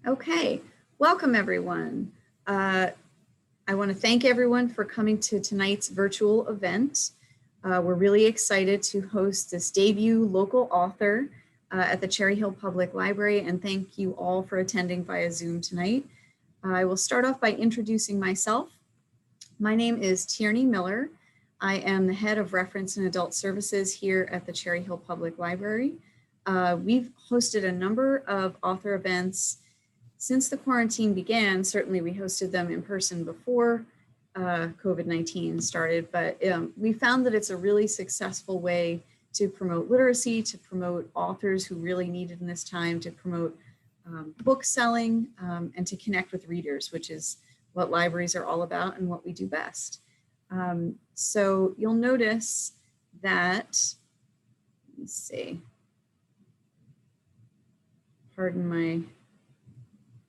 Okay, welcome everyone. I want to thank everyone for coming to tonight's virtual event. We're really excited to host this debut local author at the Cherry Hill Public Library, and thank you all for attending via Zoom tonight. I will start off by introducing myself. My name is Tierney Miller. I am the head of Reference and Adult Services here at the Cherry Hill Public Library. We've hosted a number of author events since the quarantine began. Certainly we hosted them in person before COVID-19 started, but we found that it's a really successful way to promote literacy, to promote authors who really need it in this time, to promote book selling, and to connect with readers, which is what libraries are all about and what we do best. So you'll notice that, let me see, pardon my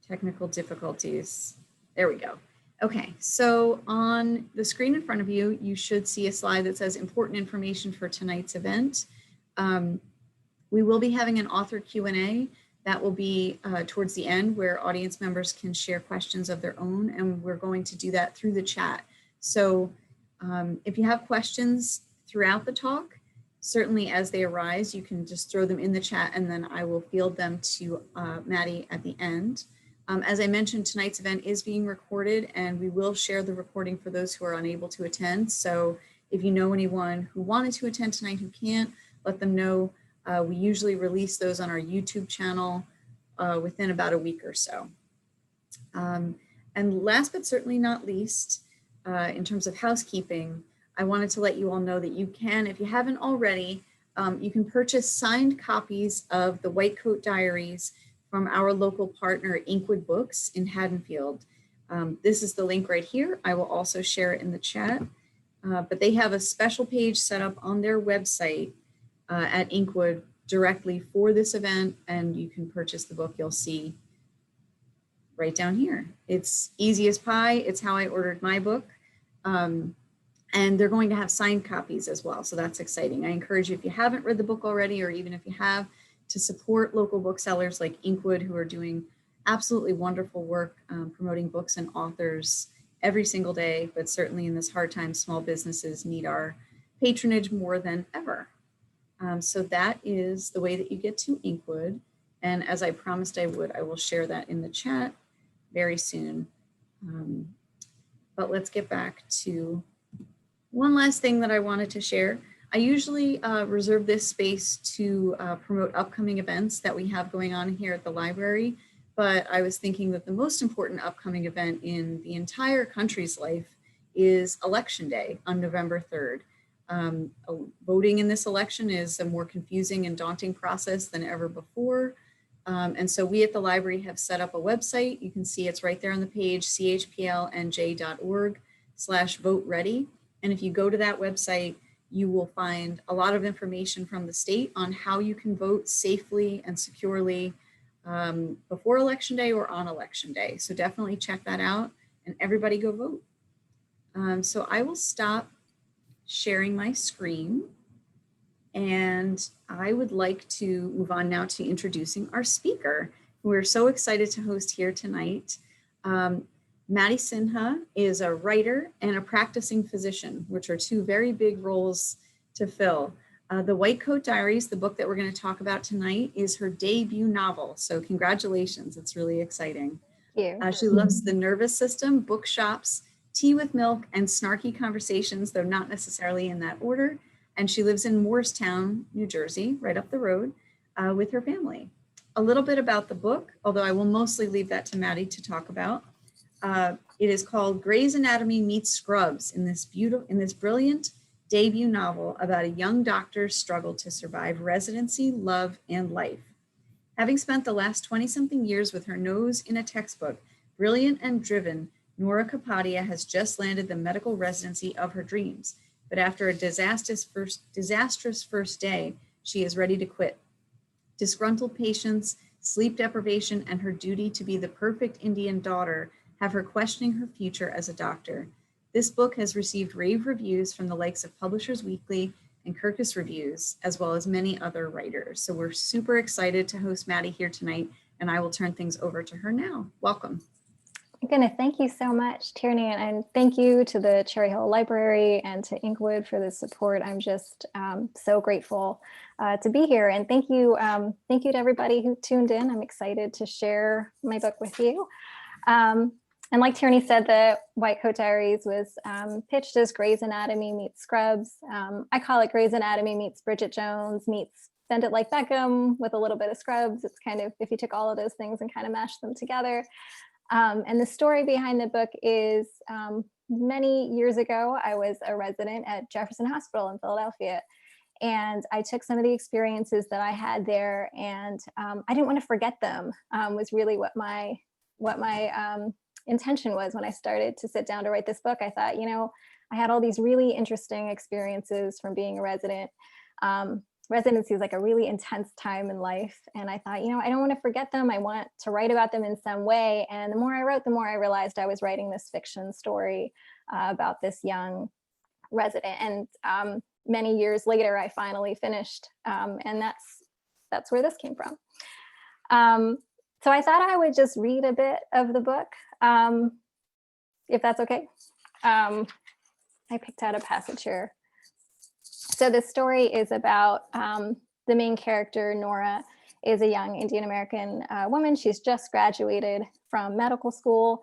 technical difficulties. There we go. Okay, so on the screen in front of you, you should see a slide that says important information for tonight's event. We will be having an author Q&A that will be towards the end, where audience members can share questions of their own, and we're going to do that through the chat. So if you have questions throughout the talk, certainly as they arise, you can just throw them in the chat and then I will field them to Maddie at the end. As I mentioned, tonight's event is being recorded and we will share the recording for those who are unable to attend. So if you know anyone who wanted to attend tonight who can't, let them know. We usually release those on our YouTube channel within about a week or so. And last but certainly not least, in terms of housekeeping, I wanted to let you all know that you can, if you haven't already, you can purchase signed copies of the White Coat Diaries from our local partner, Inkwood Books in Haddonfield. This is the link right here. I will also share it in the chat, but they have a special page set up on their website at Inkwood directly for this event, and you can purchase the book you'll see right down here. It's easy as pie. It's how I ordered my book. And they're going to have signed copies as well. So that's exciting. I encourage you, if you haven't read the book already, or even if you have, to support local booksellers like Inkwood, who are doing absolutely wonderful work promoting books and authors every single day, but certainly in this hard time, small businesses need our patronage more than ever. So that is the way that you get to Inkwood. And as I promised I would, I will share that in the chat very soon. But let's get back to one last thing that I wanted to share. I usually reserve this space to promote upcoming events that we have going on here at the library, but I was thinking that the most important upcoming event in the entire country's life is Election Day on November 3rd. Voting in this election is a more confusing and daunting process than ever before. And so we at the library have set up a website. You can see it's right there on the page, chplnj.org/vote-ready. And if you go to that website, you will find a lot of information from the state on how you can vote safely and securely before Election Day or on Election Day. So definitely check that out and everybody go vote. So I will stop sharing my screen and I would like to move on now to introducing our speaker, who we're so excited to host here tonight. Maddie Sinha is a writer and a practicing physician, which are two very big roles to fill. The White Coat Diaries, the book that we're going to talk about tonight, is her debut novel. So congratulations, it's really exciting. Thank you. She loves the nervous system, bookshops, tea with milk, and snarky conversations, though not necessarily in that order. And she lives in Moorestown, New Jersey, right up the road with her family. A little bit about the book, although I will mostly leave that to Maddie to talk about. It is called Grey's Anatomy Meets Scrubs, in this brilliant debut novel about a young doctor's struggle to survive residency, love, and life. Having spent the last 20-something years with her nose in a textbook, brilliant and driven, Nora Kapadia has just landed the medical residency of her dreams. But after a disastrous first day, she is ready to quit. Disgruntled patients, sleep deprivation, and her duty to be the perfect Indian daughter have her questioning her future as a doctor. This book has received rave reviews from the likes of Publishers Weekly and Kirkus Reviews, as well as many other writers. So we're super excited to host Maddie here tonight. and I will turn things over to her now. Welcome. Goodness, thank you so much, Tierney, and thank you to the Cherry Hill Library and to Inkwood for the support. I'm just so grateful to be here, and thank you to everybody who tuned in. I'm excited to share my book with you. And like Tierney said, the White Coat Diaries was pitched as Grey's Anatomy meets Scrubs. I call it Grey's Anatomy meets Bridget Jones meets Bend It Like Beckham with a little bit of Scrubs. It's kind of, if you took all of those things and kind of mashed them together. And the story behind the book is many years ago, I was a resident at Jefferson Hospital in Philadelphia. And I took some of the experiences that I had there, and I didn't want to forget them, was really what my intention was when I started to sit down to write this book. I thought, I had all these really interesting experiences from being a resident. Residency is like a really intense time in life. And I thought, I don't want to forget them. I want to write about them in some way. And the more I wrote, the more I realized I was writing this fiction story about this young resident. And many years later, I finally finished. And that's where this came from. So I thought I would just read a bit of the book, if that's okay. I picked out a passage here. So this story is about the main character, Nora, is a young Indian American woman. She's just graduated from medical school.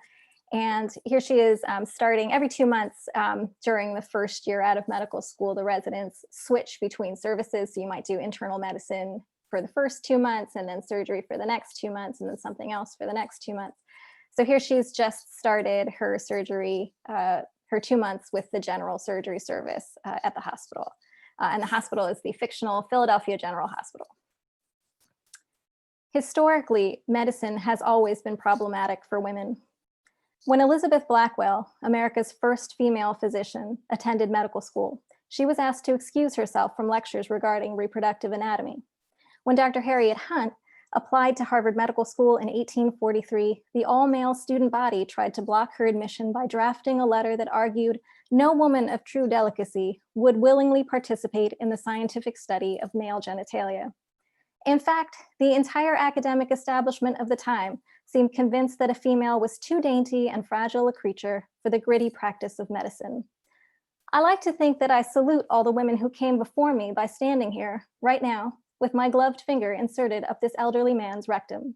And here she is starting every 2 months during the first year out of medical school. The residents switch between services. So you might do internal medicine for the first 2 months, and then surgery for the next 2 months, and then something else for the next 2 months. So here she's just started her surgery, her 2 months with the general surgery service at the hospital. And the hospital is the fictional Philadelphia General Hospital. Historically, medicine has always been problematic for women. When Elizabeth Blackwell, America's first female physician, attended medical school, she was asked to excuse herself from lectures regarding reproductive anatomy. When Dr. Harriet Hunt applied to Harvard Medical School in 1843, the all-male student body tried to block her admission by drafting a letter that argued no woman of true delicacy would willingly participate in the scientific study of male genitalia. In fact, the entire academic establishment of the time seemed convinced that a female was too dainty and fragile a creature for the gritty practice of medicine. I like to think that I salute all the women who came before me by standing here right now with my gloved finger inserted up this elderly man's rectum.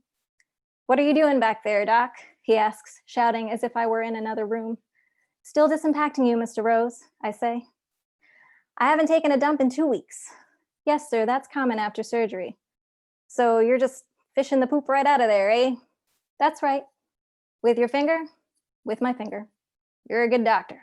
"What are you doing back there, Doc?" he asks, shouting as if I were in another room. "Still disimpacting you, Mr. Rose," I say. "I haven't taken a dump in 2 weeks." "Yes, sir, that's common after surgery." "So you're just fishing the poop right out of there, eh?" "That's right." "With your finger?" "With my finger." "You're a good doctor."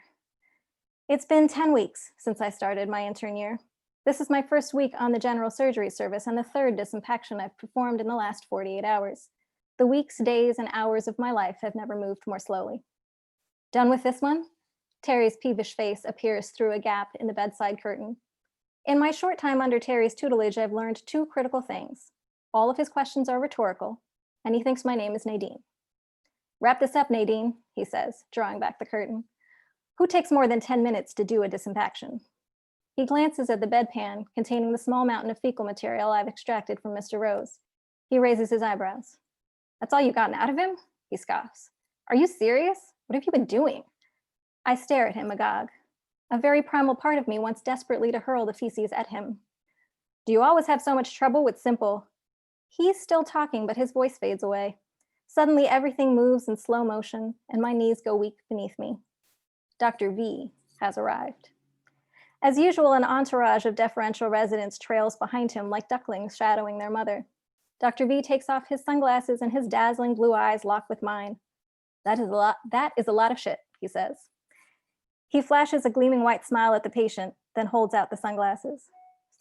It's been 10 weeks since I started my intern year. This is my first week on the general surgery service and the third disimpaction I've performed in the last 48 hours. The weeks, days, and hours of my life have never moved more slowly. "Done with this one?" Terry's peevish face appears through a gap in the bedside curtain. In my short time under Terry's tutelage, I've learned 2 critical things. All of his questions are rhetorical, and he thinks my name is Nadine. "Wrap this up, Nadine," he says, drawing back the curtain. "Who takes more than 10 minutes to do a disimpaction?" He glances at the bedpan containing the small mountain of fecal material I've extracted from Mr. Rose. He raises his eyebrows. "That's all you've gotten out of him?" He scoffs. "Are you serious? What have you been doing?" I stare at him agog. A very primal part of me wants desperately to hurl the feces at him. "Do you always have so much trouble with simple—" He's still talking, but his voice fades away. Suddenly, everything moves in slow motion, and my knees go weak beneath me. Dr. V has arrived. As usual, an entourage of deferential residents trails behind him like ducklings shadowing their mother. Dr. V takes off his sunglasses and his dazzling blue eyes lock with mine. That is a lot of shit," he says. He flashes a gleaming white smile at the patient, then holds out the sunglasses.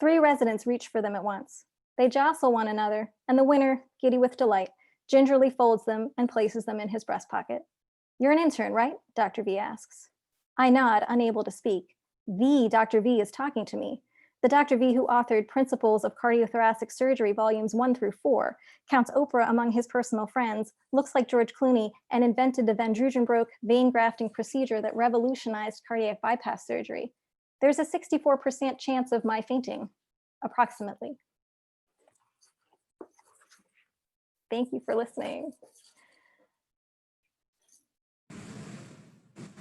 3 residents reach for them at once. They jostle one another, and the winner, giddy with delight, gingerly folds them and places them in his breast pocket. "You're an intern, right?" Dr. V asks. I nod, unable to speak. The Dr. V is talking to me. The Dr. V who authored Principles of Cardiothoracic Surgery, volumes 1 through 4, counts Oprah among his personal friends, looks like George Clooney, and invented the Van Drugenbroek vein grafting procedure that revolutionized cardiac bypass surgery. There's a 64% chance of my fainting, approximately. thank you for listening.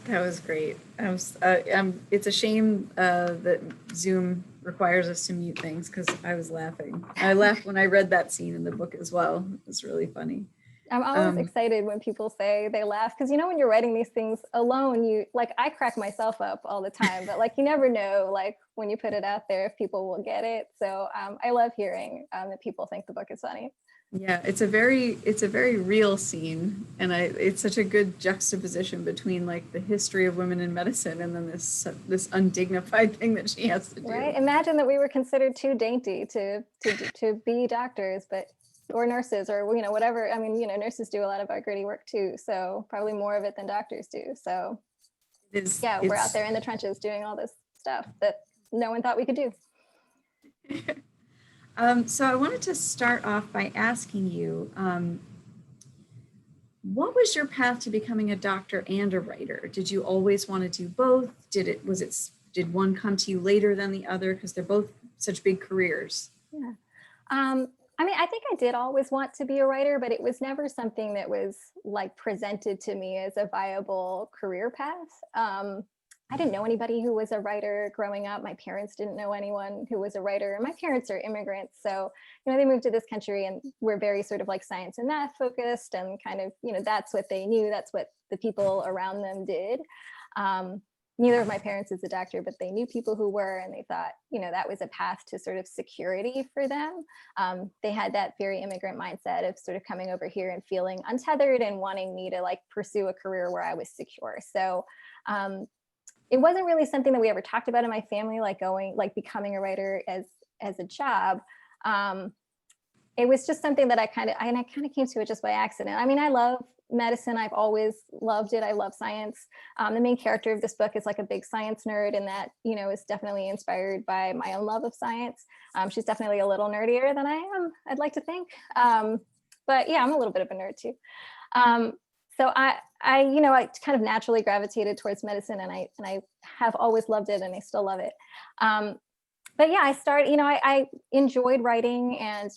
That was great. It's a shame that Zoom requires us to mute things because I was laughing. I laughed when I read that scene in the book as well. It was really funny. I'm always excited when people say they laugh because, you know, when you're writing these things alone, you like, I crack myself up all the time, but like, you never know, like when you put it out there, if people will get it. So I love hearing that people think the book is funny. Yeah, it's a very real scene, and it's such a good juxtaposition between like the history of women in medicine and then this undignified thing that she has to do. Right. Imagine that we were considered too dainty to be doctors, or nurses, or, you know, whatever. I mean, you know, nurses do a lot of our gritty work too, so probably more of it than doctors do. So yeah, we're out there in the trenches doing all this stuff that no one thought we could do. So I wanted to start off by asking you, what was your path to becoming a doctor and a writer? Did you always want to do both? Did one come to you later than the other? Because they're both such big careers. Yeah. I mean, I think I did always want to be a writer, but it was never something that was like presented to me as a viable career path. I didn't know anybody who was a writer growing up. My parents didn't know anyone who was a writer. And my parents are immigrants. So, you know, they moved to this country and were very sort of like science and math focused, and kind of, you know, that's what they knew. That's what the people around them did. Neither of my parents is a doctor, but they knew people who were, and they thought, you know, that was a path to sort of security for them. They had that very immigrant mindset of sort of coming over here and feeling untethered and wanting me to like pursue a career where I was secure. So, it wasn't really something that we ever talked about in my family, like becoming a writer as a job. It was just something that I kind of came to it just by accident. I mean, I love medicine. I've always loved it. I love science. The main character of this book is like a big science nerd, and that, you know, is definitely inspired by my own love of science. She's definitely a little nerdier than I am, I'd like to think. But yeah, I'm a little bit of a nerd too. So I kind of naturally gravitated towards medicine, and I have always loved it, and I still love it. But yeah, I enjoyed writing, and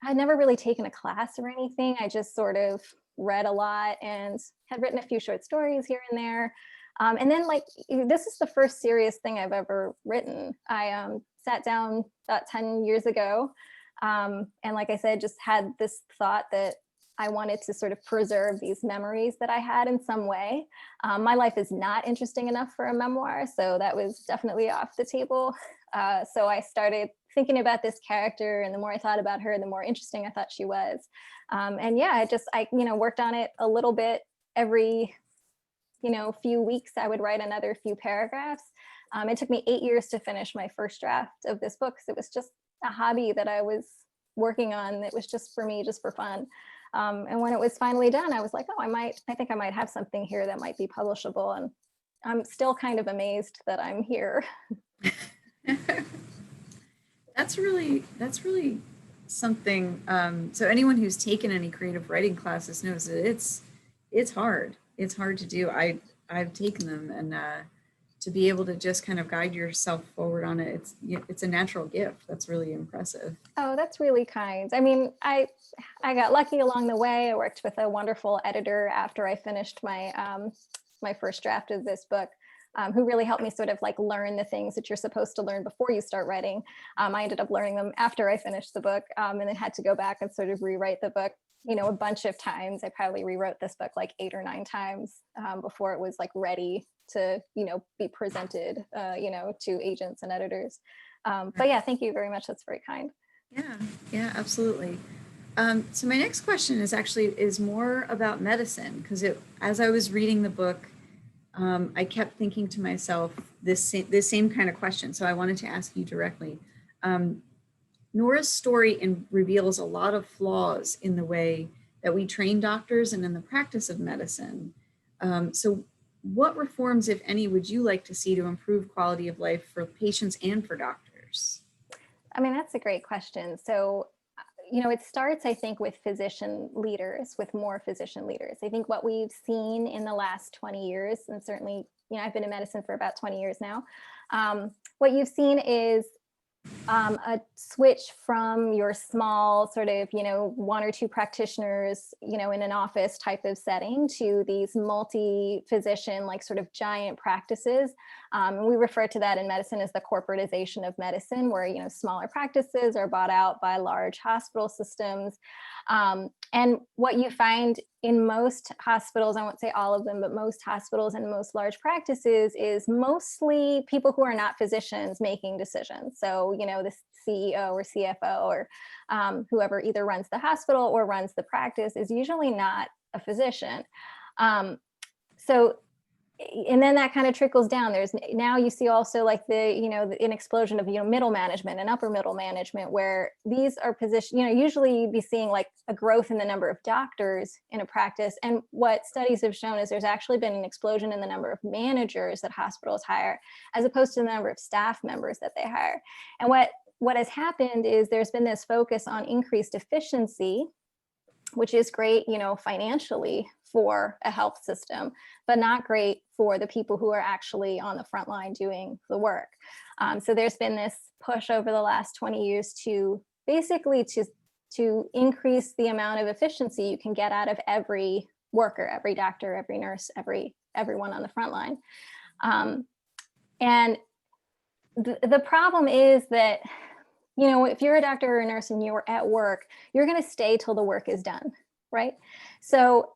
I'd never really taken a class or anything. I just sort of read a lot and had written a few short stories here and there. And then like, this is the first serious thing I've ever written. I sat down about 10 years ago. And like I said, just had this thought that I wanted to sort of preserve these memories that I had in some way. My life is not interesting enough for a memoir, so that was definitely off the table. So I started thinking about this character, and the more I thought about her, the more interesting I thought she was. And yeah, I worked on it a little bit every, few weeks. I would write another few paragraphs. It took me 8 years to finish my first draft of this book, because it was just a hobby that I was working on. It was just for me, just for fun. And when it was finally done, I was like, oh, I think I might have something here that might be publishable. And I'm still kind of amazed that I'm here. That's really something. So anyone who's taken any creative writing classes knows that it's hard. It's hard to do. I've taken them, and to be able to just kind of guide yourself forward on it, it's a natural gift. That's really impressive. Oh, that's really kind. I mean, I got lucky along the way. I worked with a wonderful editor after I finished my my first draft of this book, who really helped me sort of like learn the things that you're supposed to learn before you start writing. I ended up learning them after I finished the book, and then had to go back and sort of rewrite the book, a bunch of times. I probably rewrote this book like 8 or 9 times before it was like ready to, be presented, to agents and editors. But yeah, thank you very much. That's very kind. Yeah, absolutely. So my next question is more about medicine, because as I was reading the book, I kept thinking to myself this same kind of question. So I wanted to ask you directly. Nora's story reveals a lot of flaws in the way that we train doctors and in the practice of medicine. So what reforms, if any, would you like to see to improve quality of life for patients and for doctors? I mean, that's a great question. So, it starts, I think, with physician leaders, with more physician leaders. I think what we've seen in the last 20 years, and certainly, I've been in medicine for about 20 years now, what you've seen is A switch from your small sort of, you know, one or two practitioners, you know, in an office type of setting to these multi-physician, like sort of giant practices. We refer to that in medicine as the corporatization of medicine, where, you know, smaller practices are bought out by large hospital systems. And what you find in most hospitals, I won't say all of them, but most hospitals and most large practices is mostly people who are not physicians making decisions. So, you know, the CEO or CFO or whoever either runs the hospital or runs the practice is usually not a physician. So and then that kind of trickles down. There's now you see also like the, you know, an explosion of, you know, middle management and upper middle management, where these are positions, you know, usually you'd be seeing like a growth in the number of doctors in a practice. And what studies have shown is there's actually been an explosion in the number of managers that hospitals hire, as opposed to the number of staff members that they hire. And what has happened is there's been this focus on increased efficiency, which is great, you know, financially for a health system, but not great for the people who are actually on the front line doing the work. So there's been this push over the last 20 years to basically to increase the amount of efficiency you can get out of every worker, every doctor, every nurse, everyone on the front line. And the problem is that, you know, if you're a doctor or a nurse and you're at work, you're going to stay till the work is done, right? So,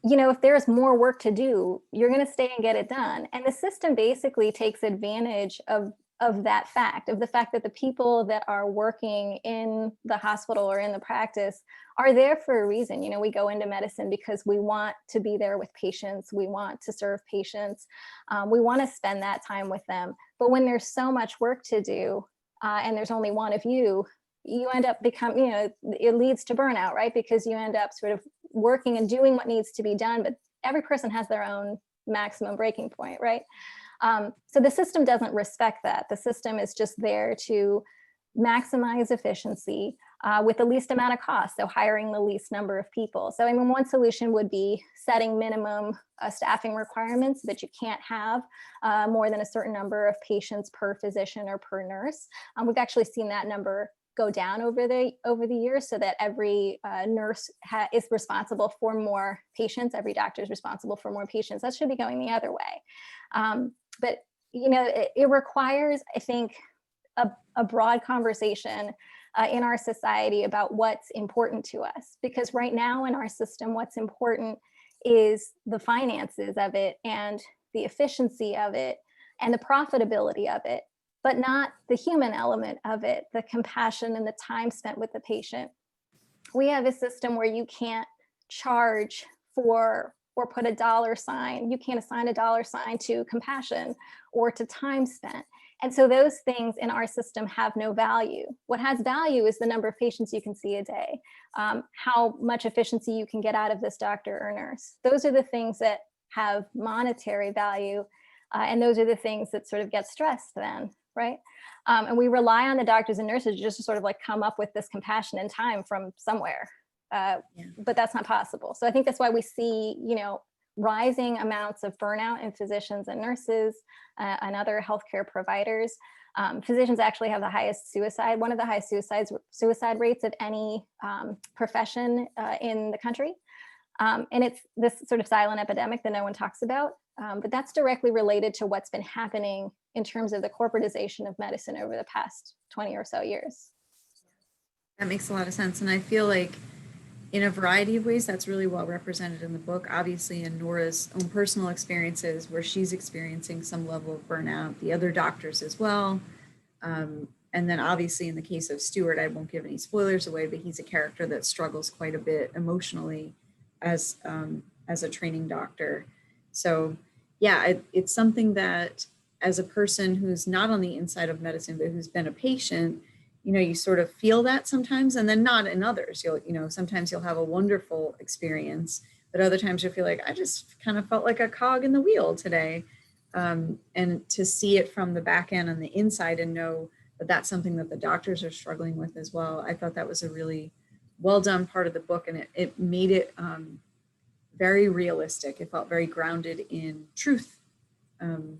you know, if there's more work to do, you're going to stay and get it done. And the system basically takes advantage of that fact, of the fact that the people that are working in the hospital or in the practice are there for a reason. You know, we go into medicine because we want to be there with patients. We want to serve patients. We want to spend that time with them. But when there's so much work to do, and there's only one of you, you end up becoming, you know, it leads to burnout, right? Because you end up sort of working and doing what needs to be done, but every person has their own maximum breaking point, right? So the system doesn't respect that. The system is just there to maximize efficiency with the least amount of cost, so hiring the least number of people. So I mean, one solution would be setting minimum staffing requirements that you can't have more than a certain number of patients per physician or per nurse. We've actually seen that number go down over the years, so that every nurse is responsible for more patients. Every doctor is responsible for more patients. That should be going the other way. But you know, it requires, I think, a broad conversation in our society about what's important to us. Because right now in our system, what's important is the finances of it and the efficiency of it and the profitability of it, but not the human element of it, the compassion and the time spent with the patient. We have a system where you can't charge for or put a dollar sign. You can't assign a dollar sign to compassion or to time spent. And so those things in our system have no value. What has value is the number of patients you can see a day, how much efficiency you can get out of this doctor or nurse. Those are the things that have monetary value. And those are the things that sort of get stressed then, right? And we rely on the doctors and nurses just to sort of like come up with this compassion and time from somewhere. But that's not possible. So I think that's why we see, you know, rising amounts of burnout in physicians and nurses and other healthcare providers. Physicians actually have the highest suicide, one of the highest suicide rates of any profession in the country. And it's this sort of silent epidemic that no one talks about. But that's directly related to what's been happening in terms of the corporatization of medicine over the past 20 or so years. That makes a lot of sense. And I feel like in a variety of ways, that's really well represented in the book. Obviously, in Nora's own personal experiences, where she's experiencing some level of burnout, the other doctors as well. And then obviously in the case of Stuart, I won't give any spoilers away, but he's a character that struggles quite a bit emotionally as a training doctor. So yeah, it's something that as a person who's not on the inside of medicine, but who's been a patient, you know, you sort of feel that sometimes, and then not in others. Sometimes you'll have a wonderful experience, but other times you'll feel like, I just kind of felt like a cog in the wheel today. And to see it from the back end and the inside and know that that's something that the doctors are struggling with as well. I thought that was a really well done part of the book, and it made it very realistic. It felt very grounded in truth and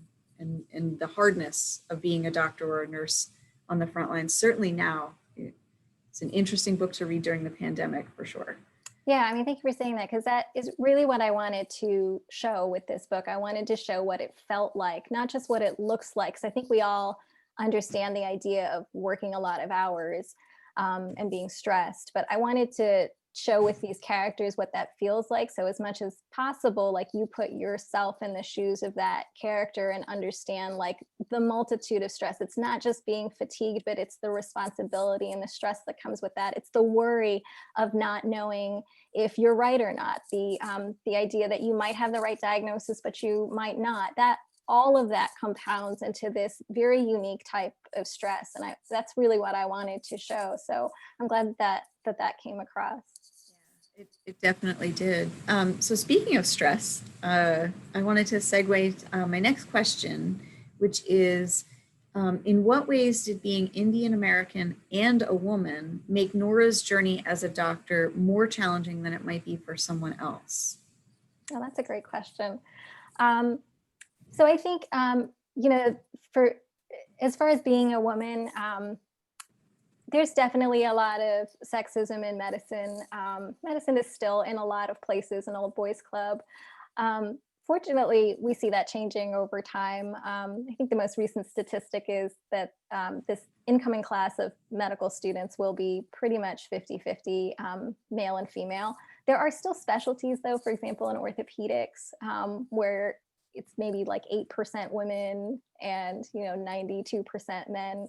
the hardness of being a doctor or a nurse on the front lines. Certainly now, it's an interesting book to read during the pandemic for sure. Yeah, I mean, thank you for saying that, because that is really what I wanted to show with this book. I wanted to show what it felt like, not just what it looks like. So I think we all understand the idea of working a lot of hours and being stressed, but I wanted to show with these characters what that feels like. So as much as possible, like you put yourself in the shoes of that character and understand like the multitude of stress. It's not just being fatigued, but it's the responsibility and the stress that comes with that. It's the worry of not knowing if you're right or not. The idea that you might have the right diagnosis, but you might not. That all of that compounds into this very unique type of stress. And that's really what I wanted to show. So I'm glad that came across. Yeah, it definitely did. So speaking of stress, I wanted to segue my next question, which is, in what ways did being Indian American and a woman make Nora's journey as a doctor more challenging than it might be for someone else? Oh, that's a great question. So I think, for as far as being a woman, there's definitely a lot of sexism in medicine. Medicine is still in a lot of places an old boys club. Fortunately, we see that changing over time. I think the most recent statistic is that this incoming class of medical students will be pretty much 50-50 male and female. There are still specialties though, for example, in orthopedics, where it's maybe like 8% women and 92% men.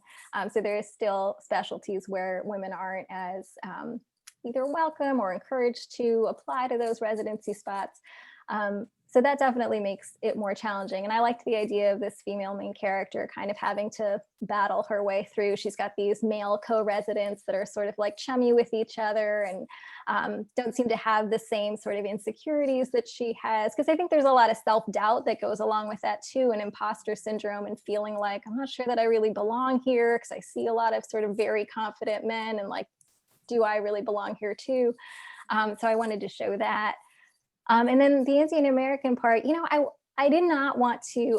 So there is still specialties where women aren't as either welcome or encouraged to apply to those residency spots. So that definitely makes it more challenging. And I liked the idea of this female main character kind of having to battle her way through. She's got these male co-residents that are sort of like chummy with each other and don't seem to have the same sort of insecurities that she has. Because I think there's a lot of self-doubt that goes along with that too, and imposter syndrome and feeling like, I'm not sure that I really belong here, because I see a lot of sort of very confident men and like, do I really belong here too? So I wanted to show that. And then the Indian American part, I did not want to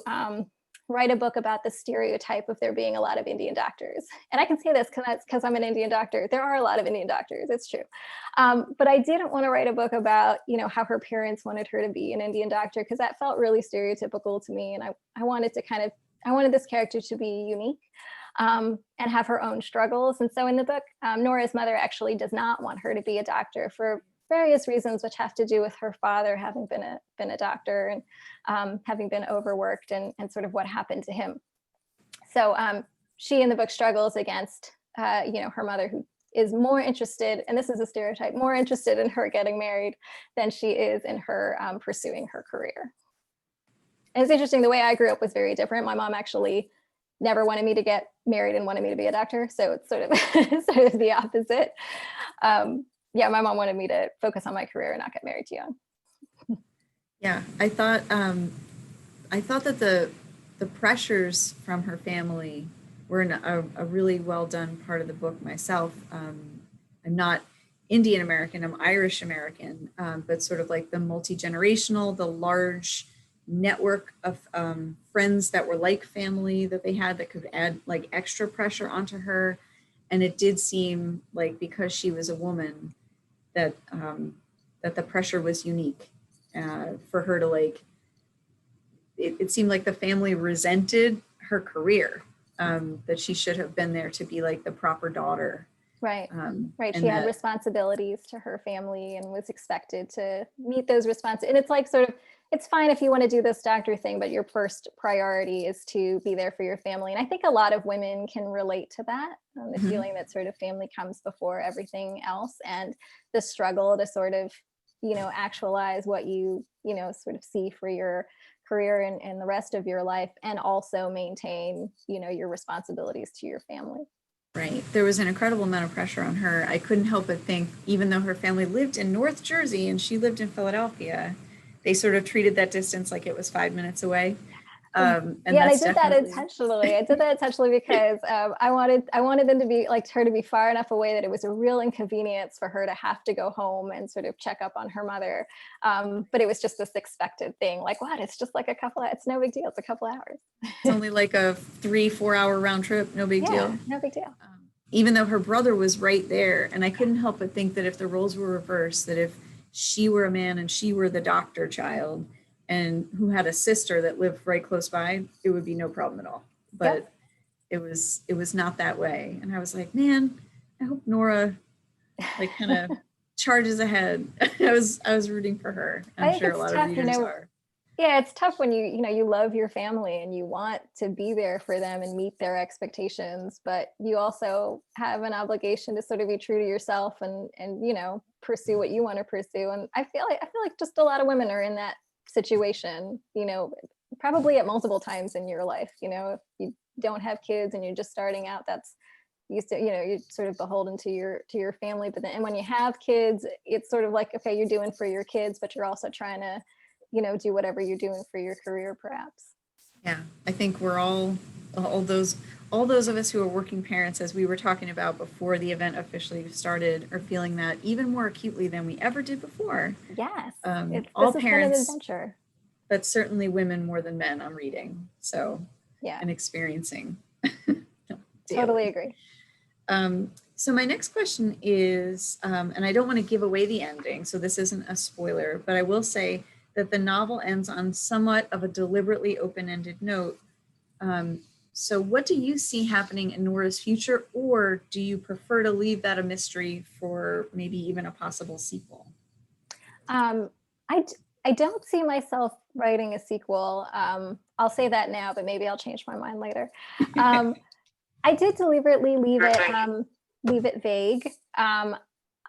write a book about the stereotype of there being a lot of Indian doctors. And I can say this because I'm an Indian doctor. There are a lot of Indian doctors, it's true. But I didn't want to write a book about, how her parents wanted her to be an Indian doctor, because that felt really stereotypical to me. And I wanted to I wanted this character to be unique and have her own struggles. And so in the book, Nora's mother actually does not want her to be a doctor for various reasons, which have to do with her father having been a doctor and having been overworked and sort of what happened to him. So she in the book struggles against, her mother, who is more interested, and this is a stereotype, more interested in her getting married than she is in her pursuing her career. And it's interesting, the way I grew up was very different. My mom actually never wanted me to get married and wanted me to be a doctor. So it's sort of the opposite. Yeah, my mom wanted me to focus on my career and not get married too young. Yeah, I thought that the pressures from her family were a really well done part of the book myself. I'm not Indian American, I'm Irish American, but sort of like the multi-generational, the large network of friends that were like family that they had that could add like extra pressure onto her. And it did seem like, because she was a woman, that the pressure was unique for her to like, it seemed like the family resented her career, that she should have been there to be like the proper daughter. Right. Right. She had responsibilities to her family and was expected to meet those responsibilities. And it's like sort of, it's fine if you want to do this doctor thing, but your first priority is to be there for your family. And I think a lot of women can relate to that, the feeling that sort of family comes before everything else, and the struggle to sort of, actualize what you, sort of see for your career and the rest of your life, and also maintain, your responsibilities to your family. Right. There was an incredible amount of pressure on her. I couldn't help but think, even though her family lived in North Jersey and she lived in Philadelphia, they sort of treated that distance like it was 5 minutes away. And Yeah, and I that's did that definitely, intentionally. I did that intentionally because I wanted them to be like her to be far enough away that it was a real inconvenience for her to have to go home and sort of check up on her mother. But it was just this expected thing, like, what? It's just like it's no big deal. It's a couple hours. it's only like a 3-4 hour round trip, no big deal. No big deal. Even though her brother was right there. And I couldn't help but think that if the roles were reversed, that if she were a man and she were the doctor child and who had a sister that lived right close by, it would be no problem at all. But it was not that way. And I was like, man, I hope Nora like kind of charges ahead. I was rooting for her. I'm sure a lot of readers are. Yeah, it's tough when you love your family and you want to be there for them and meet their expectations, but you also have an obligation to sort of be true to yourself and pursue what you want to pursue. And I feel like just a lot of women are in that situation, probably at multiple times in your life. If you don't have kids and you're just starting out, you're sort of beholden to your family. But then, and when you have kids, it's sort of like, okay, you're doing for your kids, but you're also trying to do whatever you're doing for your career, perhaps. Yeah, I think we're all those of us who are working parents, as we were talking about before the event officially started, are feeling that even more acutely than we ever did before. Yes, all parents, been an adventure. But certainly women more than men. I'm reading, so yeah, and experiencing. Totally agree. So my next question is, and I don't want to give away the ending, so this isn't a spoiler, but I will say that the novel ends on somewhat of a deliberately open-ended note. So what do you see happening in Nora's future, or do you prefer to leave that a mystery for maybe even a possible sequel? I don't see myself writing a sequel. I'll say that now, but maybe I'll change my mind later. I did deliberately leave it vague.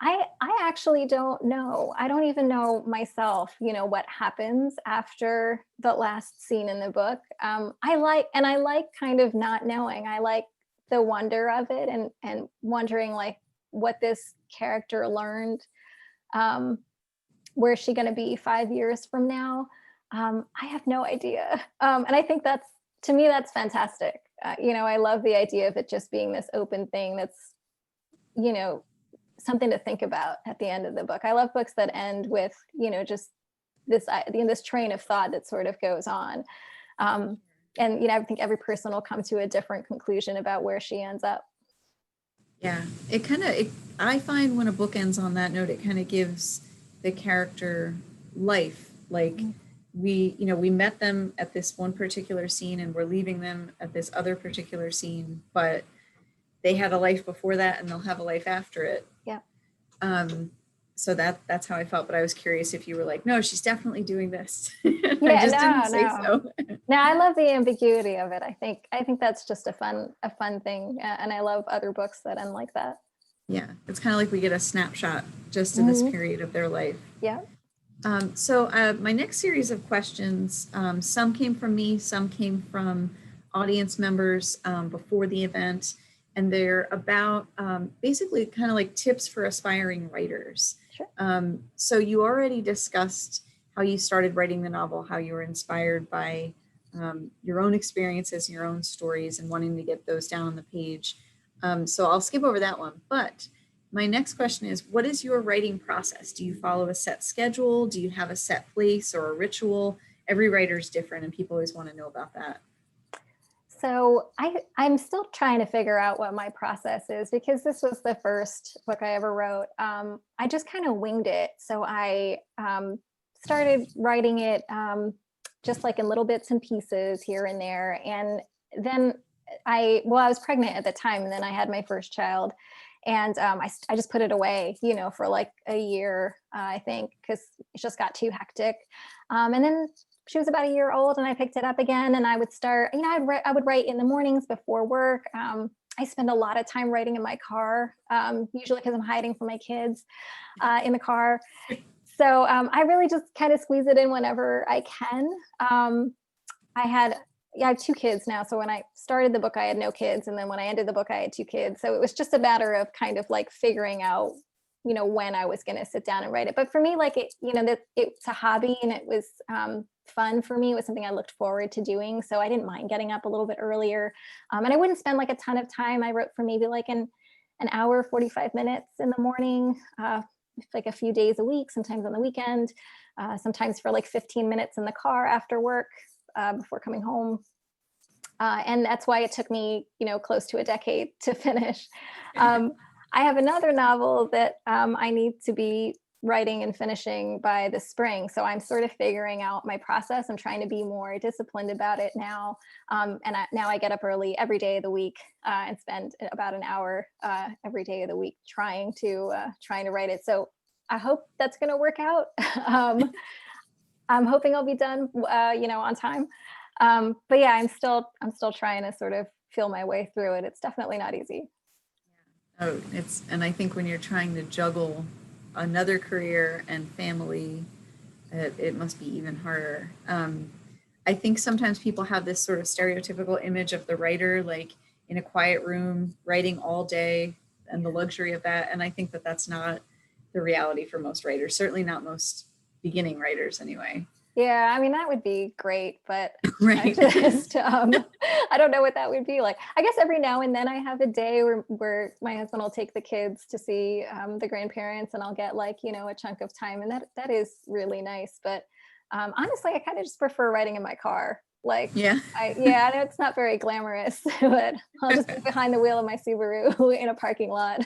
I actually don't know. I don't even know myself, what happens after the last scene in the book. I like kind of not knowing. I like the wonder of it and wondering like what this character learned. Where's she going to be 5 years from now? I have no idea. And I think to me, that's fantastic. I love the idea of it just being this open thing that's, something to think about at the end of the book. I love books that end with, just this train of thought that sort of goes on. And, I think every person will come to a different conclusion about where she ends up. Yeah, I find when a book ends on that note, it kind of gives the character life. Like we met them at this one particular scene and we're leaving them at this other particular scene, but they had a life before that and they'll have a life after it. Yeah. So that's how I felt, but I was curious if you were like, no, she's definitely doing this. Yeah, didn't say so. No, I love the ambiguity of it. I think that's just a fun thing. And I love other books that end like that. Yeah. It's kind of like we get a snapshot just in this period of their life. Yeah. So my next series of questions, some came from me, some came from audience members before the event, and they're about basically kind of like tips for aspiring writers. Sure. So you already discussed how you started writing the novel, how you were inspired by your own experiences, your own stories, and wanting to get those down on the page. So I'll skip over that one. But my next question is, what is your writing process? Do you follow a set schedule? Do you have a set place or a ritual? Every writer is different, and people always want to know about that. So I'm still trying to figure out what my process is, because this was the first book I ever wrote. I just kind of winged it. So I started writing it just like in little bits and pieces here and there. And then I was pregnant at the time, and then I had my first child. And I just put it away, for like a year, I think, because it just got too hectic. And then she was about a year old and I picked it up again, and I would start, I would write in the mornings before work. I spend a lot of time writing in my car, usually because I'm hiding from my kids in the car. So I really just kind of squeeze it in whenever I can. I have 2 kids now. So when I started the book, I had no kids. And then when I ended the book, I had 2 kids. So it was just a matter of kind of like figuring out when I was going to sit down and write it. But for me, like it's a hobby, and it was fun for me. It was something I looked forward to doing. So I didn't mind getting up a little bit earlier. And I wouldn't spend like a ton of time. I wrote for maybe like an hour, 45 minutes in the morning, like a few days a week, sometimes on the weekend, sometimes for like 15 minutes in the car after work before coming home. And that's why it took me, close to a decade to finish. I have another novel that I need to be writing and finishing by the spring. So I'm sort of figuring out my process. I'm trying to be more disciplined about it now. Now I get up early every day of the week and spend about an hour every day of the week trying to write it. So I hope that's going to work out. I'm hoping I'll be done, on time. But yeah, I'm still trying to sort of feel my way through it. It's definitely not easy. Oh, and I think when you're trying to juggle another career and family, it must be even harder. I think sometimes people have this sort of stereotypical image of the writer, like in a quiet room, writing all day, and the luxury of that. And I think that that's not the reality for most writers, certainly not most beginning writers anyway. Yeah, I mean, that would be great, but Right. I don't know what that would be like. I guess every now and then I have a day where my husband will take the kids to see the grandparents, and I'll get like, a chunk of time, and that is really nice. But honestly, I kind of just prefer writing in my car. Like, yeah, I know it's not very glamorous, but I'll just be behind the wheel of my Subaru in a parking lot,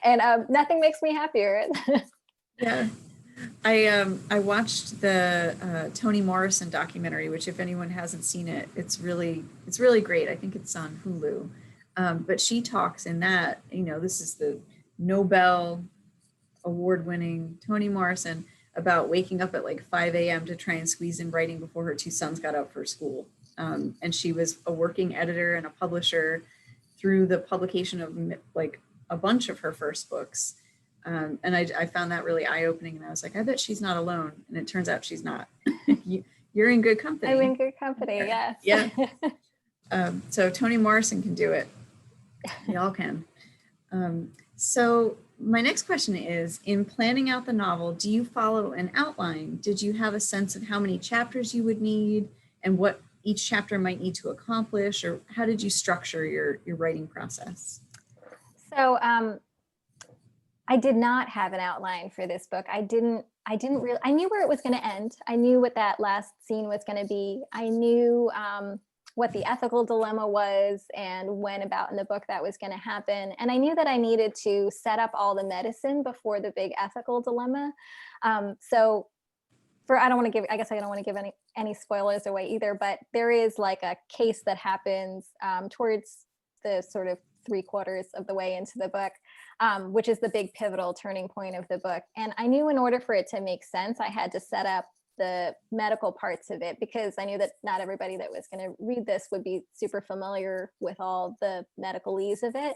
and nothing makes me happier. yeah. I watched the Toni Morrison documentary, which if anyone hasn't seen it, it's really great. I think it's on Hulu. But she talks in that, this is the Nobel award-winning Toni Morrison, about waking up at like 5 a.m. to try and squeeze in writing before her two sons got out for school. And she was a working editor and a publisher through the publication of like a bunch of her first books. And I found that really eye-opening, and I was like, I bet she's not alone. And it turns out she's not. You're in good company. I'm in good company, yes. Yeah. So Toni Morrison can do it. Y'all can. So my next question is, in planning out the novel, do you follow an outline? Did you have a sense of how many chapters you would need and what each chapter might need to accomplish, or how did you structure your writing process? So I did not have an outline for this book. I knew where it was going to end. I knew what that last scene was going to be. I knew what the ethical dilemma was and when about in the book that was going to happen. And I knew that I needed to set up all the medicine before the big ethical dilemma. I don't want to give any spoilers away either, but there is like a case that happens towards the sort of 3/4 of the way into the book, which is the big pivotal turning point of the book. And I knew in order for it to make sense, I had to set up the medical parts of it, because I knew that not everybody that was going to read this would be super familiar with all the medicalese of it.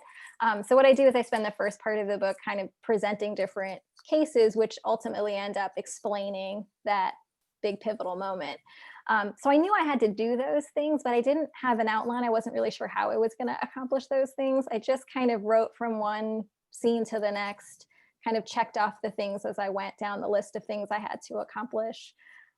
So what I do is I spend the first part of the book kind of presenting different cases, which ultimately end up explaining that big pivotal moment. So I knew I had to do those things, but I didn't have an outline. I wasn't really sure how I was going to accomplish those things. I just kind of wrote from one scene to the next, kind of checked off the things as I went down the list of things I had to accomplish.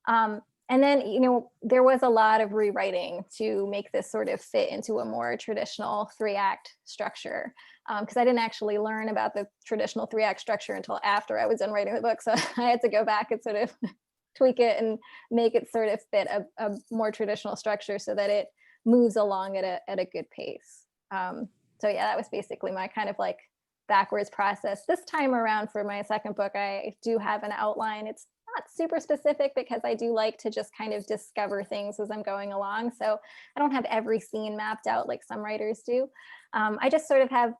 And then, there was a lot of rewriting to make this sort of fit into a more traditional 3-act structure, because I didn't actually learn about the traditional 3-act structure until after I was done writing the book. So I had to go back and sort of tweak it and make it sort of fit a more traditional structure so that it moves along at a good pace. So yeah, that was basically my kind of like backwards process. This time around for my second book, I do have an outline. It's not super specific because I do like to just kind of discover things as I'm going along. So I don't have every scene mapped out like some writers do. I just sort of have,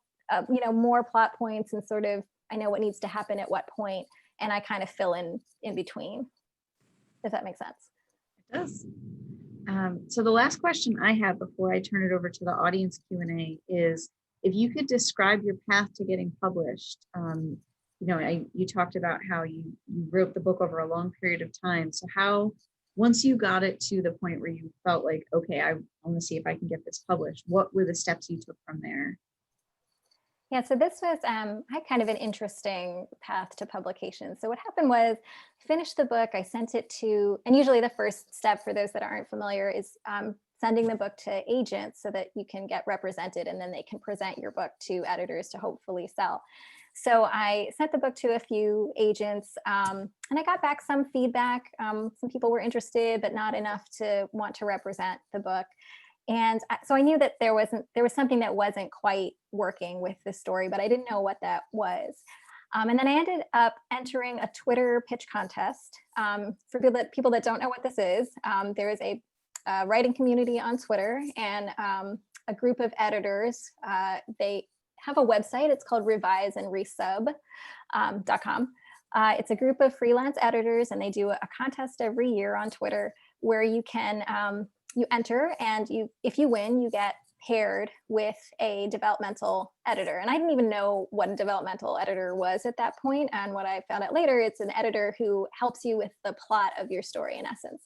more plot points and sort of, I know what needs to happen at what point, and I kind of fill in between, if that makes sense. It does. So the last question I have before I turn it over to the audience Q&A is, if you could describe your path to getting published. You talked about how you wrote the book over a long period of time. So how, once you got it to the point where you felt like, okay, I want to see if I can get this published, what were the steps you took from there? Yeah, so this was, I had kind of an interesting path to publication. So what happened was I finished the book, I sent it to, and usually the first step for those that aren't familiar is sending the book to agents so that you can get represented and then they can present your book to editors to hopefully sell. So I sent the book to a few agents and I got back some feedback. Some people were interested, but not enough to want to represent the book. And so I knew that there was something that wasn't quite working with the story, but I didn't know what that was. And then I ended up entering a Twitter pitch contest. For people that don't know what this is, there is a writing community on Twitter and a group of editors. They have a website. It's called reviseandresub.com. It's a group of freelance editors, and they do a contest every year on Twitter where you can you enter, and if you win, you get paired with a developmental editor. And I didn't even know what a developmental editor was at that point. And what I found out later, it's an editor who helps you with the plot of your story, in essence.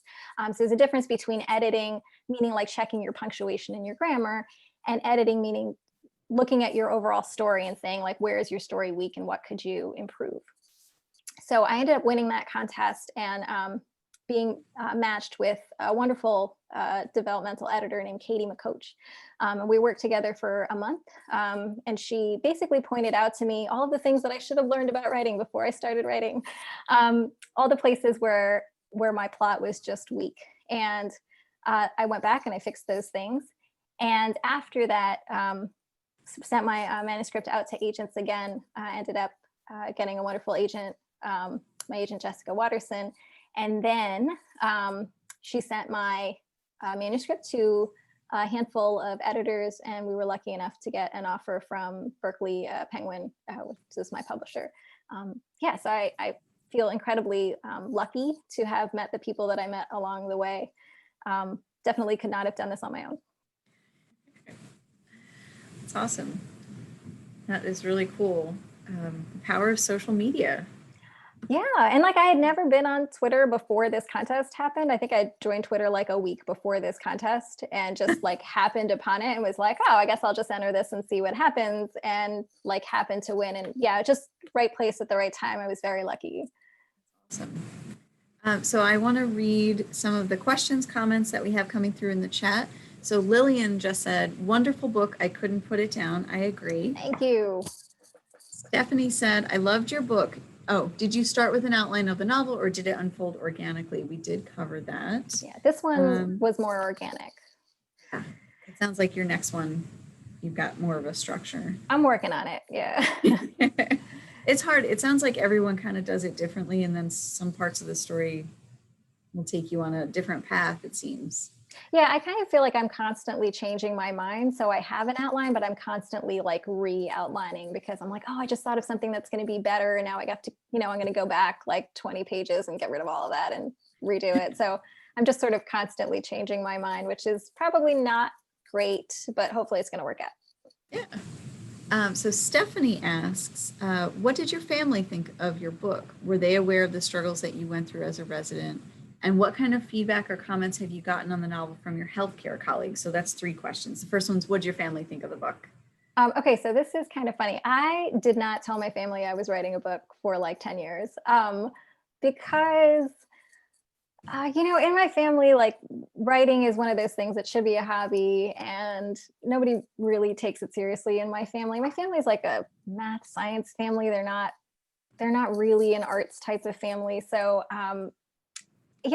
So there's a difference between editing, meaning like checking your punctuation and your grammar, and editing, meaning looking at your overall story and saying like, where is your story weak and what could you improve? So I ended up winning that contest and being matched with a wonderful developmental editor named Katie McCoach. And we worked together for a month. And she basically pointed out to me all of the things that I should have learned about writing before I started writing, all the places where my plot was just weak. And I went back and I fixed those things. And after that, sent my manuscript out to agents again. I ended up getting a wonderful agent, my agent, Jessica Watterson. And then she sent my manuscript to a handful of editors, and we were lucky enough to get an offer from Berkeley Penguin, which is my publisher. Yeah, so I feel incredibly lucky to have met the people that I met along the way. Definitely could not have done this on my own. That's awesome. That is really cool. The power of social media. Yeah, and like I had never been on Twitter before this contest happened. I think I joined Twitter like a week before this contest and just like happened upon it and was like, oh, I guess I'll just enter this and see what happens, and like happened to win. And yeah, just right place at the right time. I was very lucky. Awesome. So I want to read some of the questions, comments that we have coming through in the chat. So Lillian just said, wonderful book. I couldn't put it down. I agree. Thank you. Stephanie said, I loved your book. Oh, did you start with an outline of the novel or did it unfold organically? We did cover that. Yeah, this one was more organic. Yeah, it sounds like your next one, you've got more of a structure. I'm working on it, yeah. It's hard. It sounds like everyone kind of does it differently, and then some parts of the story will take you on a different path, it seems. Yeah, I kind of feel like I'm constantly changing my mind. So I have an outline, but I'm constantly like re-outlining because I'm like, oh, I just thought of something that's going to be better. And now I got to, I'm going to go back like 20 pages and get rid of all of that and redo it. So I'm just sort of constantly changing my mind, which is probably not great, but hopefully it's going to work out. Yeah. So Stephanie asks, what did your family think of your book? Were they aware of the struggles that you went through as a resident? And what kind of feedback or comments have you gotten on the novel from your healthcare colleagues? So that's 3 questions. The first one's, what did your family think of the book? Okay, so this is kind of funny. I did not tell my family I was writing a book for like 10 years because, in my family, like writing is one of those things that should be a hobby and nobody really takes it seriously in my family. My family is like a math science family. They're not really an arts type of family. So,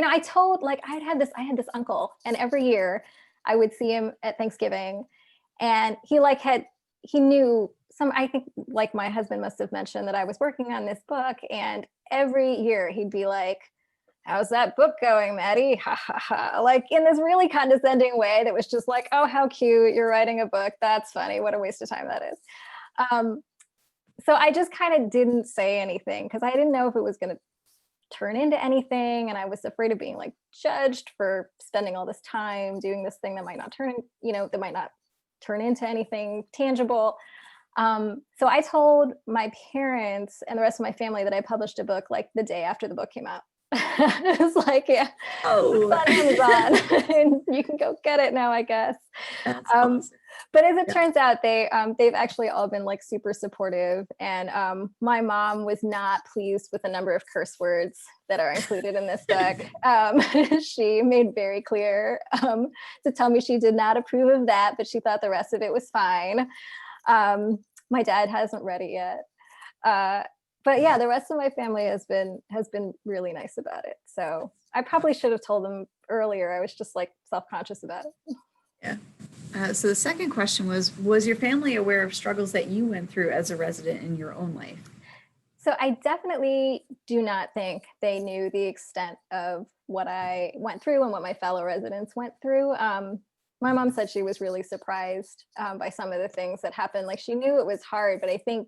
I told like I had this uncle, and every year I would see him at Thanksgiving, and he knew I think like my husband must have mentioned that I was working on this book, and every year he'd be like, how's that book going, Maddie? Ha ha ha. Like in this really condescending way that was just like, oh, how cute, you're writing a book. That's funny. What a waste of time that is. So I just kind of didn't say anything because I didn't know if it was going to turn into anything, and I was afraid of being like judged for spending all this time doing this thing that might not turn into anything tangible. So I told my parents and the rest of my family that I published a book like the day after the book came out. It's like, yeah, Oh, it's on Amazon and you can go get it now, I guess. that's Um, awesome. but as it Yeah. turns out, they've actually all been like super supportive. And my mom was not pleased with the number of curse words that are included in this book. She made very clear to tell me she did not approve of that, but she thought the rest of it was fine. My dad hasn't read it yet. But yeah, the rest of my family has been really nice about it. So I probably should have told them earlier. I was just like self-conscious about it. Yeah. So the second question was your family aware of struggles that you went through as a resident in your own life? So I definitely do not think they knew the extent of what I went through and what my fellow residents went through. My mom said she was really surprised by some of the things that happened. Like she knew it was hard, but I think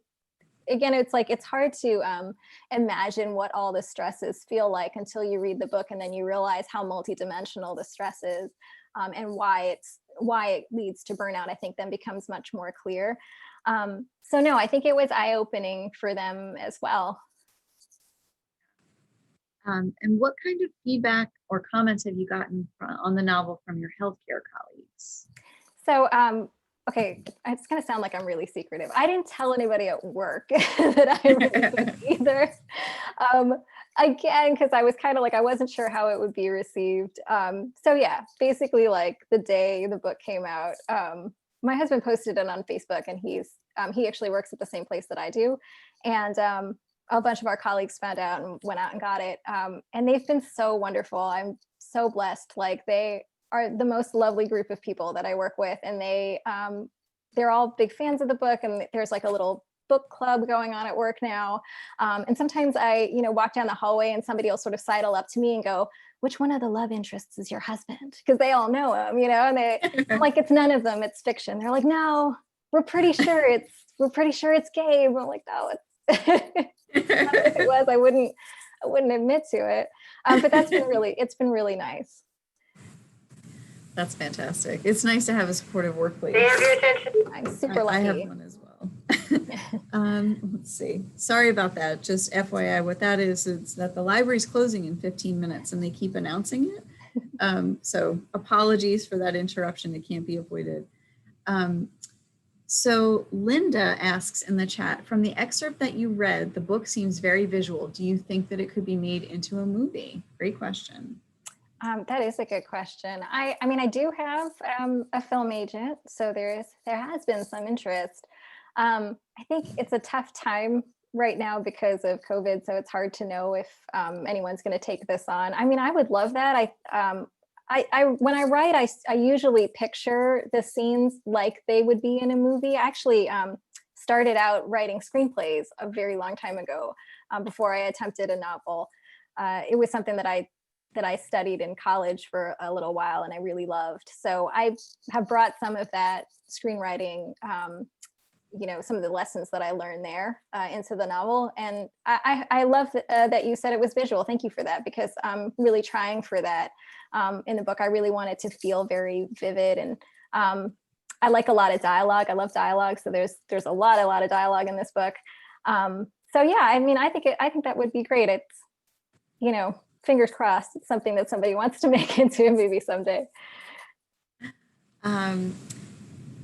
again, it's like it's hard to imagine what all the stresses feel like until you read the book, and then you realize how multidimensional the stress is, and why it leads to burnout. I think then becomes much more clear. So no, I think it was eye-opening for them as well. And what kind of feedback or comments have you gotten on the novel from your healthcare colleagues? So okay, it's going to sound like I'm really secretive. I didn't tell anybody at work that I read the book either. Um, Again, because I was kind of like, I wasn't sure how it would be received. So yeah, basically like the day the book came out, my husband posted it on Facebook, and he actually works at the same place that I do. And a bunch of our colleagues found out and went out and got it. And they've been so wonderful. I'm so blessed. Like they are the most lovely group of people that I work with, and they're all big fans of the book. And there's like a little book club going on at work now. And sometimes I, walk down the hallway and somebody will sort of sidle up to me and go, "Which one of the love interests is your husband?" Because they all know him, and I'm like, "It's none of them. It's fiction." They're like, "No, we're pretty sure it's Gabe." I'm like, "No, it's." If it was, I wouldn't admit to it. But it's been really nice. That's fantastic. It's nice to have a supportive workplace. May I have your attention? I'm super lucky. I have one as well. Let's see. Sorry about that. Just FYI, what that is that the library's closing in 15 minutes and they keep announcing it. So apologies for that interruption. It can't be avoided. So Linda asks in the chat, from the excerpt that you read, the book seems very visual. Do you think that it could be made into a movie? Great question. That is a good question. I mean, I do have a film agent, so there has been some interest. I think it's a tough time right now because of COVID, so it's hard to know if anyone's going to take this on. I mean, I would love that. When I write, I usually picture the scenes like they would be in a movie. I actually started out writing screenplays a very long time ago, before I attempted a novel. It was something that I studied in college for a little while and I really loved. So I have brought some of that screenwriting, some of the lessons that I learned there into the novel. And I love that you said it was visual. Thank you for that, because I'm really trying for that in the book. I really want it to feel very vivid. And I like a lot of dialogue. I love dialogue. So there's a lot of dialogue in this book. So yeah, I mean, I think that would be great. It's, fingers crossed, it's something that somebody wants to make into a movie someday.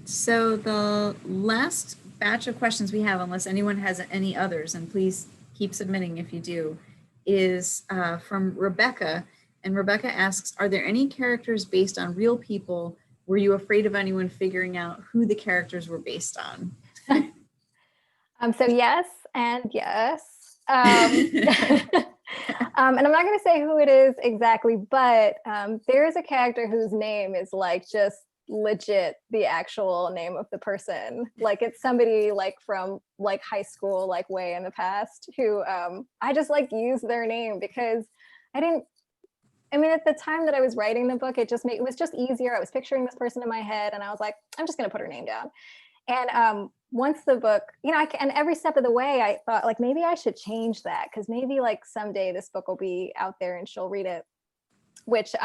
So the last batch of questions we have, unless anyone has any others, and please keep submitting if you do, is from Rebecca. And Rebecca asks, are there any characters based on real people? Were you afraid of anyone figuring out who the characters were based on? So yes, and yes. And I'm not going to say who it is exactly, but there is a character whose name is like just legit the actual name of the person. Like it's somebody like from like high school, like way in the past, who I just like use their name because at the time that I was writing the book, it was just easier. I was picturing this person in my head and I was like, I'm just going to put her name down. And once the book, and every step of the way, I thought like, maybe I should change that, because maybe like someday this book will be out there and she'll read it, which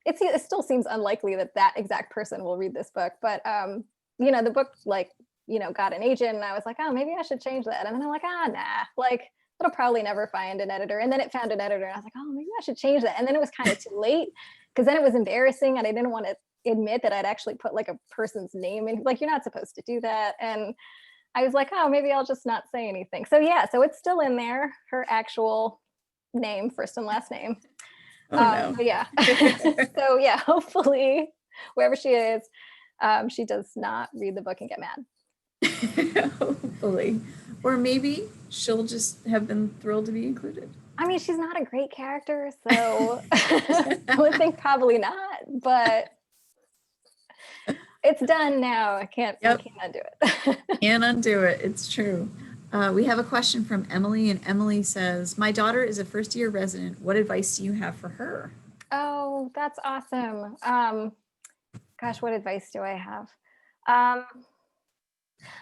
it still seems unlikely that exact person will read this book. But, the book got an agent and I was like, oh, maybe I should change that. And then I'm like, nah, like it'll probably never find an editor. And then it found an editor, and I was like, oh, maybe I should change that. And then it was kind of too late, because then it was embarrassing, and I didn't want to admit that I'd actually put like a person's name in. Like, you're not supposed to do that. And I was like, oh, maybe I'll just not say anything. So yeah, so it's still in there, her actual name, first and last name. Oh, no. But yeah. So yeah, hopefully wherever she is, she does not read the book and get mad. Hopefully. Or maybe she'll just have been thrilled to be included. I mean, she's not a great character, so I would think probably not, but it's done now. I can't undo it. Can't undo it. It's true. We have a question from Emily, and Emily says, my daughter is a first-year resident. What advice do you have for her? Oh, that's awesome. Gosh, what advice do I have?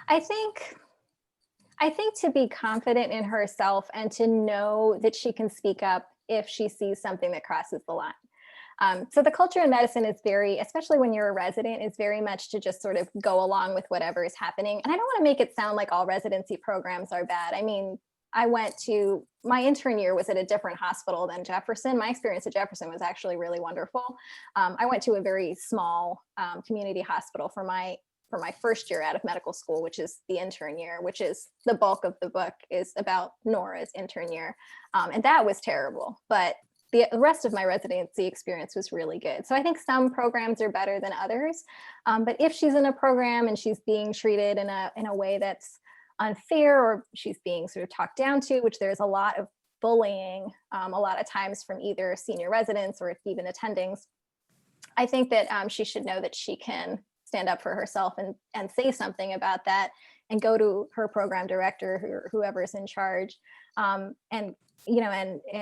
I think to be confident in herself and to know that she can speak up if she sees something that crosses the line. So the culture in medicine is very, especially when you're a resident, is very much to just sort of go along with whatever is happening. And I don't want to make it sound like all residency programs are bad. I mean, my intern year was at a different hospital than Jefferson. My experience at Jefferson was actually really wonderful. I went to a very small community hospital for my first year out of medical school, which is the intern year, which is the bulk of the book is about Nora's intern year. And that was terrible, but the rest of my residency experience was really good. So I think some programs are better than others. But if she's in a program and she's being treated in a way that's unfair, or she's being sort of talked down to, which there's a lot of bullying, a lot of times from either senior residents or even attendings, I think that she should know that she can stand up for herself and say something about that, and go to her program director, or whoever's in charge, and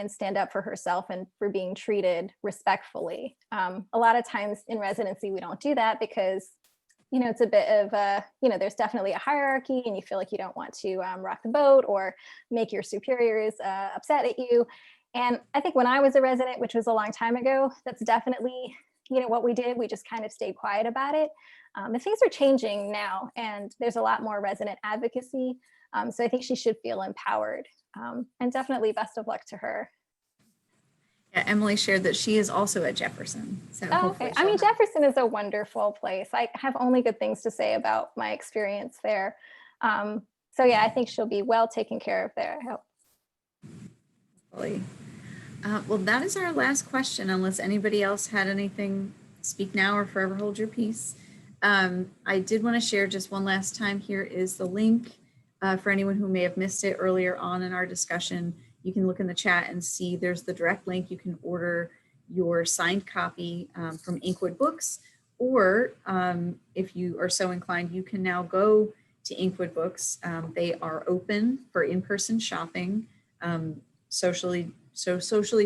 stand up for herself and for being treated respectfully. A lot of times in residency, we don't do that because, it's a bit of there's definitely a hierarchy, and you feel like you don't want to rock the boat or make your superiors upset at you. And I think when I was a resident, which was a long time ago, that's definitely, what we did. We just kind of stayed quiet about it. And things are changing now, and there's a lot more resident advocacy. So I think she should feel empowered, and definitely best of luck to her. Yeah, Emily shared that she is also at Jefferson. So okay. I mean, Jefferson is a wonderful place. I have only good things to say about my experience there. So yeah, I think she'll be well taken care of there, I hope. Hopefully. Well, that is our last question, unless anybody else had anything. Speak now or forever hold your peace. I did want to share just one last time. Here is the link for anyone who may have missed it earlier on in our discussion. You can look in the chat and see there's the direct link. You can order your signed copy from Inkwood Books, or if you are so inclined, you can now go to Inkwood Books. They are open for in-person shopping, socially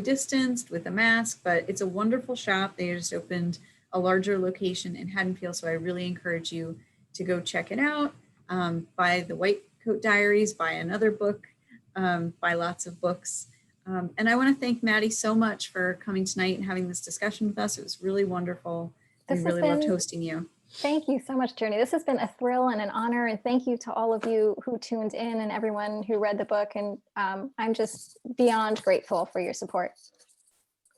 distanced with a mask, but it's a wonderful shop. They just opened a larger location in Haddonfield, so I really encourage you to go check it out. Buy the White Coat Diaries, buy another book, buy lots of books. And I want to thank Maddie so much for coming tonight and having this discussion with us. It was really wonderful. We really loved hosting you. Thank you so much, Tierney. This has been a thrill and an honor, and thank you to all of you who tuned in and everyone who read the book. And I'm just beyond grateful for your support.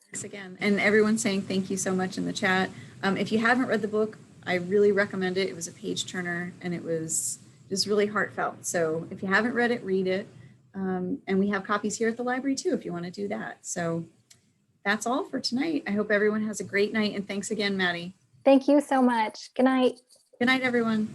Thanks again. And everyone saying thank you so much in the chat. If you haven't read the book, I really recommend it. It was a page turner, and it was just really heartfelt. So if you haven't read it, read it. And we have copies here at the library too, if you want to do that. So that's all for tonight. I hope everyone has a great night, and thanks again, Maddie. Thank you so much. Good night. Good night, everyone.